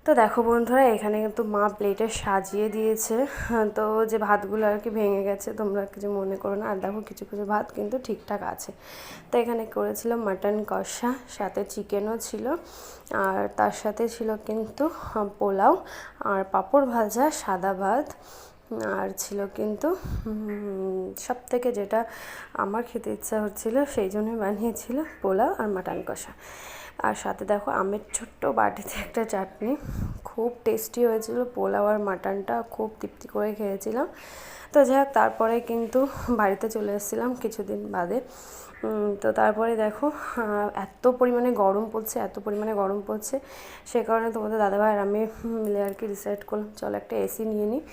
তো দেখো বন্ধুরা, এখানে কিন্তু মা প্লেটে সাজিয়ে দিয়েছে। তো যে ভাতগুলো আর কি ভেঙে গেছে তোমরা কিছু মনে করো না। আর দেখো কিছু কিছু ভাত কিন্তু ঠিকঠাক আছে। তো এখানে করেছিলাম মাটন কষা, সাথে চিকেনও ছিল, আর তার সাথে ছিল কিন্তু পোলাও আর পাঁপড় ভাজা, সাদা ভাত, আর ছিল কিন্তু সব থেকে যেটা আমার খেতে ইচ্ছা হচ্ছিলো সেই জন্যই বানিয়েছিল পোলাও আর মাটন কষা। আর সাথে দেখো আমের ছোট্ট বাটিতে একটা চাটনি। খুব টেস্টি হয়েছিল পোলাও আর মাটনটা, খুব তৃপ্তি করে খেয়েছিলাম। তো যাই হোক, তারপরে কিন্তু বাড়িতে চলে এসেছিলাম কিছুদিন বাদে। তো তারপরে দেখো এত পরিমাণে গরম পড়ছে, সে কারণে তোমাদের দাদাভাই আর আমি মিলে আর কি ডিসাইড করলাম চলো একটা এসি নিয়ে নিই।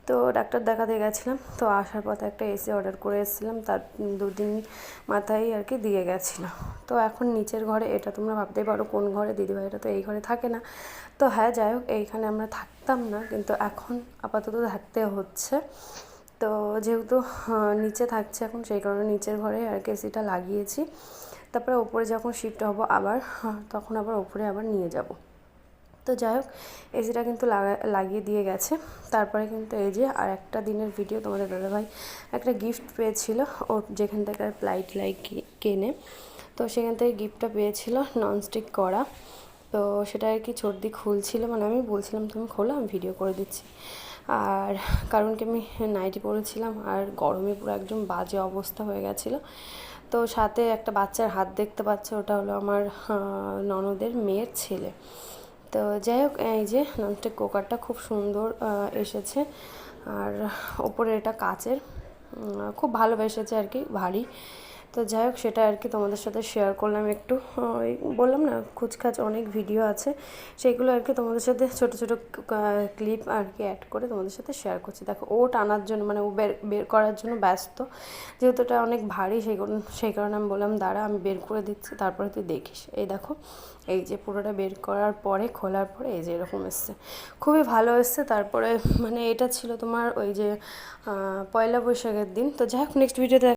তো ডাক্তার দেখাতে গেছিলাম, তো আসার পথে একটা এসি অর্ডার করে এসেছিলাম, তার 2 দিন মাথায় আর কি দিয়ে গেছিলো। তো এখন নিচের ঘরে, এটা তোমরা ভাবতেই পারো কোন ঘরে, দিদিভাইটা তো এই ঘরে থাকে না। তো হ্যাঁ, যাই হোক, এইখানে আমরা থাকতাম না, কিন্তু এখন আপাতত থাকতে হচ্ছে। তো যেহেতু নিচে থাকছে এখন, সেই কারণে নিচের ঘরে আর কি এসিটা লাগিয়েছি। তারপরে ওপরে যখন শিফট হব আবার, তখন আবার ওপরে আবার নিয়ে যাব। তো যাই হোক, এসিটা কিন্তু লাগিয়ে দিয়ে গেছে। তারপরে কিন্তু এই যে আর একটা দিনের ভিডিও, তোমাদের দাদাভাই একটা গিফট পেয়েছিল ও যেখান থেকে লাইট কেনে। তো সেখান থেকে গিফটটা পেয়েছিল ননস্টিক করা। তো সেটা আর কি সর্দি খুলছিল, মানে আমি বলছিলাম তুমি খোলো, আমি ভিডিও করে দিচ্ছি। আর কারণ কি আমি নাইটি পরেছিলাম আর গরমে পুরো একদম বাজে অবস্থা হয়ে গেছিলো। তো সাথে একটা বাচ্চার হাত দেখতে পাচ্ছে, ওটা হলো আমার ননদের মেয়ের ছেলে। তো যাই হোক, এই যে ননস্টিক কুকারটা খুব সুন্দর এসেছে, আর ওপরে এটা কাচের, খুব ভালোবেসেছে আর কি, ভারী। তো যাই হোক, সেটা আর কি তোমাদের সাথে শেয়ার করলাম একটু। ওই বললাম না, খুচখাচ অনেক ভিডিও আছে, সেগুলো আর কি তোমাদের সাথে ছোটো ছোটো ক্লিপ আর কি অ্যাড করে তোমাদের সাথে শেয়ার করছি। দেখো ও টানার জন্য, মানে ও বের করার জন্য ব্যস্ত, যেহেতু এটা অনেক ভারী, সেই কারণে আমি বললাম দাঁড়া আমি বের করে দিচ্ছি, তারপরে তুই দেখিস। এই দেখো, এই যে পুরোটা বের করার পরে, খোলার পরে এই যে এরকম এসছে, খুবই ভালো এসছে। তারপরে মানে এটা ছিল তোমার ওই যে পয়লা বৈশাখের দিন। তো যাই হোক, নেক্সট ভিডিওতে